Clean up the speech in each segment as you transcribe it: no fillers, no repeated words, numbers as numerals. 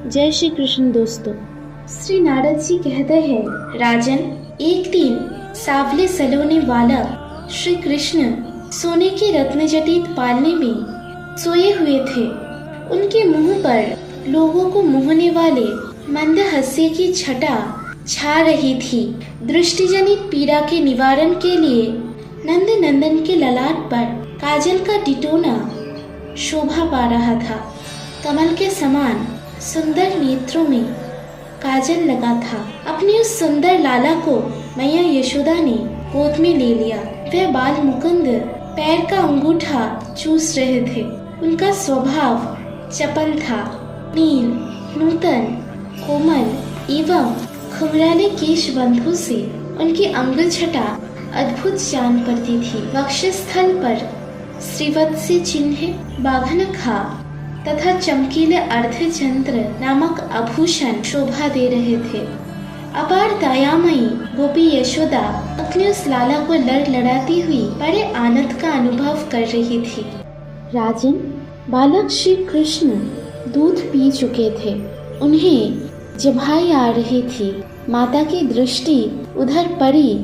जय श्री कृष्ण दोस्तों। श्री नारद जी कहते हैं, राजन, एक दिन सावले सलोने वाला श्री कृष्ण सोने के रत्न जटित पालने में सोए हुए थे। उनके मुंह पर लोगों को मोहने वाले मंद हास्य की छटा छा रही थी। दृष्टिजनित पीड़ा के निवारण के लिए नंद नंदन के ललाट पर काजल का टिटोना शोभा पा रहा था। कमल के समान सुंदर नेत्रों में काजल लगा था। अपनी उस सुंदर लाला को मैया यशोदा ने गोद में ले लिया। वह बाल मुकुंद पैर का अंगूठा चूस रहे थे। उनका स्वभाव चपल था। नील, नूतन, कोमल एवं खुमराले केश बंधु से उनकी अंग छटा अद्भुत जान पड़ती थी। वक्षस्थल पर श्रीवत्स्य चिन्ह, बाघनखा तथा चमकीले अर्धचंद्र नामक आभूषण शोभा दे रहे थे। अपार दयामयी गोपी यशोदा अपने उस लाला को लड़ाती हुई बड़े आनंद का अनुभव कर रही थी। राजन, बालक श्री कृष्ण दूध पी चुके थे। उन्हें जिभाई आ रही थी। माता की दृष्टि उधर पड़ी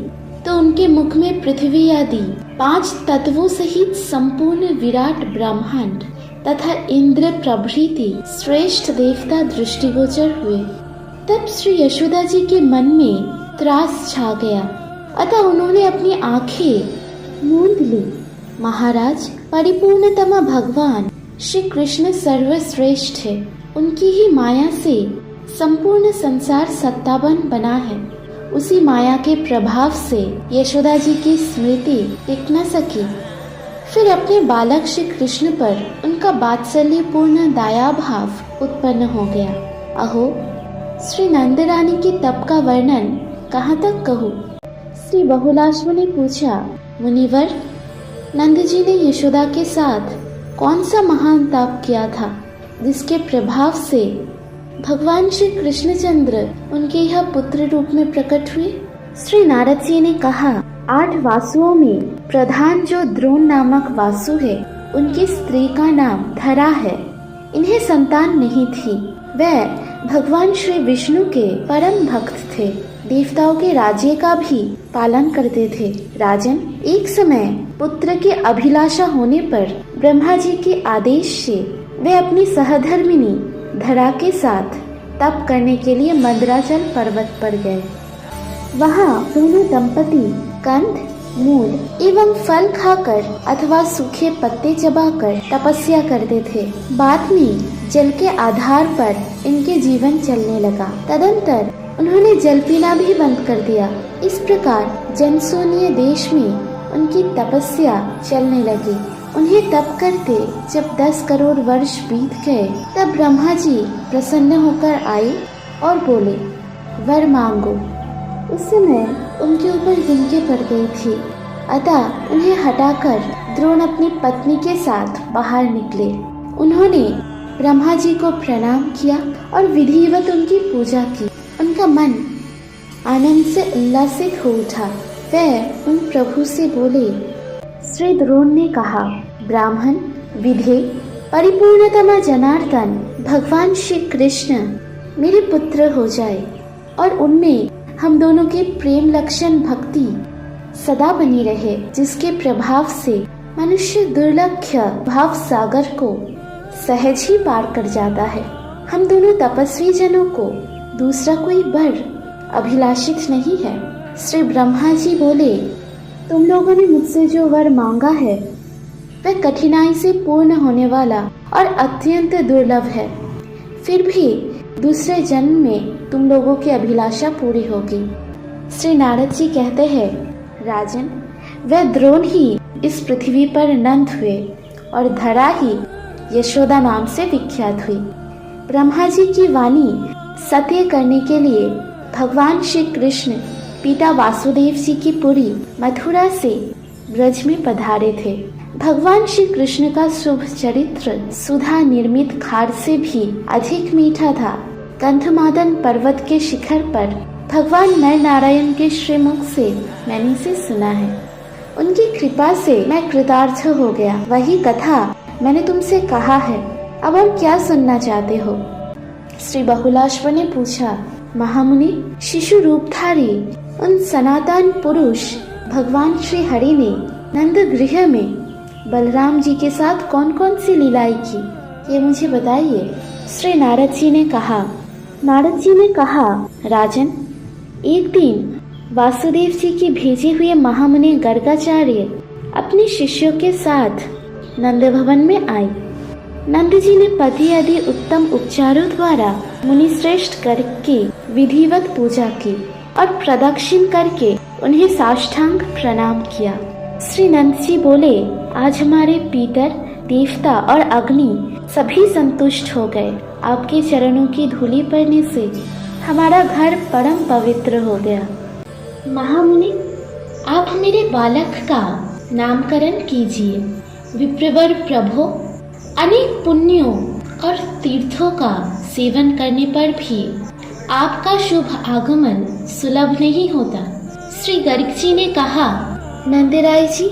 तो उनके मुख में पृथ्वी आदि 5 तत्वों सहित संपूर्ण विराट ब्रह्मांड तथा इंद्र प्रभृति श्रेष्ठ देवता दृष्टिगोचर हुए। तब श्री यशोदा जी के मन में त्रास छा गया, अतः उन्होंने अपनी आंखें मूंद ली। महाराज, परिपूर्णतमा भगवान श्री कृष्ण सर्वश्रेष्ठ है। उनकी ही माया से संपूर्ण संसार सत्तावन बना है। उसी माया के प्रभाव से यशोदा जी की स्मृति टिक न सकी। फिर अपने बालक श्री कृष्ण पर उनका वात्सल्यपूर्ण दया भाव उत्पन्न हो गया। अहो, श्री नंद रानी के तप का वर्णन कहाँ तक कहूँ? श्री बहुलाश्व ने पूछा, मुनिवर, नंद जी ने यशोदा के साथ कौन सा महान तप किया था जिसके प्रभाव से भगवान श्री कृष्णचंद्र उनके यह पुत्र रूप में प्रकट हुए? श्री नारद जी ने कहा, 8 वासुओं में प्रधान जो द्रोण नामक वासु है, उनकी स्त्री का नाम धरा है। इन्हें संतान नहीं थी। वह भगवान श्री विष्णु के परम भक्त थे। देवताओं के राज्य का भी पालन करते थे। राजन, एक समय पुत्र की अभिलाषा होने पर ब्रह्मा जी के आदेश से वे अपनी सहधर्मिणी धरा के साथ तप करने के लिए मंदराचल पर्वत पर गए। वहाँ दोनों दंपति कंद, मूल एवं फल खाकर अथवा सूखे पत्ते चबाकर तपस्या करते थे। बाद में जल के आधार पर इनके जीवन चलने लगा। तदंतर उन्होंने जल पीना भी बंद कर दिया। इस प्रकार जनशून्य देश में उनकी तपस्या चलने लगी। उन्हें तप करते जब 10 करोड़ वर्ष बीत गए, तब ब्रह्मा जी प्रसन्न होकर आए और बोले, वर मांगो। उस समय उनके ऊपर जिनके पड़ गई थी, अतः उन्हें हटाकर द्रोण अपनी पत्नी के साथ बाहर निकले। उन्होंने ब्रह्मा जी को प्रणाम किया और विधिवत उनकी पूजा की। उनका मन आनंद से उल्लासित हो उठा। वह उन प्रभु से बोले, श्री द्रोण ने कहा, ब्राह्मण, विधे, परिपूर्णतमा जनार्दन भगवान श्री कृष्ण मेरे पुत्र हो जाए और उनमें हम दोनों की प्रेम लक्षण भक्ति सदा बनी रहे, जिसके प्रभाव से मनुष्य दुर्लक्ष्य भाव सागर को सहज ही पार कर जाता है। हम दोनों तपस्वी जनों को दूसरा कोई वर अभिलाषित नहीं है। श्री ब्रह्मा जी बोले, तुम लोगों ने मुझसे जो वर मांगा है वह कठिनाई से पूर्ण होने वाला और अत्यंत दुर्लभ है। फिर भी दूसरे जन्म में तुम लोगों की अभिलाषा पूरी होगी। श्री नारद जी कहते हैं, राजन, वह द्रोण ही इस पृथ्वी पर नंद हुए और धरा ही यशोदा नाम से विख्यात हुई। ब्रह्मा जी की वाणी सत्य करने के लिए भगवान श्री कृष्ण पिता वासुदेव जी की पुरी मथुरा से ब्रज में पधारे थे। भगवान श्री कृष्ण का शुभ चरित्र सुधा निर्मित खार से भी अधिक मीठा था। गंधमादन पर्वत के शिखर पर भगवान नर नारायण के श्रीमुख से मैंने इसे सुना है। उनकी कृपा से मैं कृतार्थ हो गया। वही कथा मैंने तुमसे कहा है। अब और क्या सुनना चाहते हो? श्री बहुलाश्व ने पूछा, महामुनि, शिशु रूपधारी उन सनातन पुरुष भगवान श्री हरि ने नंद गृह में बलराम जी के साथ कौन कौन सी लीलाएं की, ये मुझे बताइए। श्री नारद जी ने कहा, राजन, एक दिन वासुदेव जी के भेजे हुए महामुनि गर्गाचार्य अपने शिष्यों के साथ नंद भवन में आए। नंद जी ने पति आदि उत्तम उपचारों द्वारा मुनि श्रेष्ठ करके विधिवत पूजा की और प्रदक्षिण करके उन्हें साष्टांग प्रणाम किया। श्री नंद जी बोले, आज हमारे पितर, देवता और अग्नि सभी संतुष्ट हो गए। आपके चरणों की धूलि पड़ने से हमारा घर परम पवित्र हो गया। महामुनि, आप मेरे बालक का नामकरण कीजिए। विप्रवर प्रभो, अनेक पुण्यों और तीर्थों का सेवन करने पर भी आपका शुभ आगमन सुलभ नहीं होता। श्री गर्ग जी ने कहा, नंदराय जी,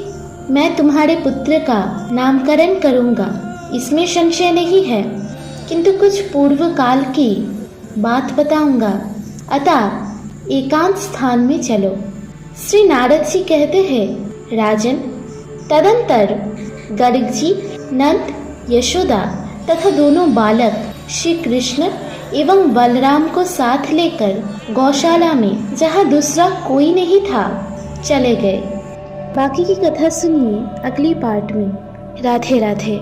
मैं तुम्हारे पुत्र का नामकरण करूंगा, इसमें संशय नहीं है, किंतु कुछ पूर्व काल की बात बताऊंगा, अतः एकांत स्थान में चलो। श्री नारद जी कहते हैं, राजन, तदंतर गर्ग जी नंद, यशोदा तथा दोनों बालक श्री कृष्ण एवं बलराम को साथ लेकर गौशाला में, जहाँ दूसरा कोई नहीं था, चले गए। बाकी की कथा सुनिए अगली पार्ट में। राधे राधे।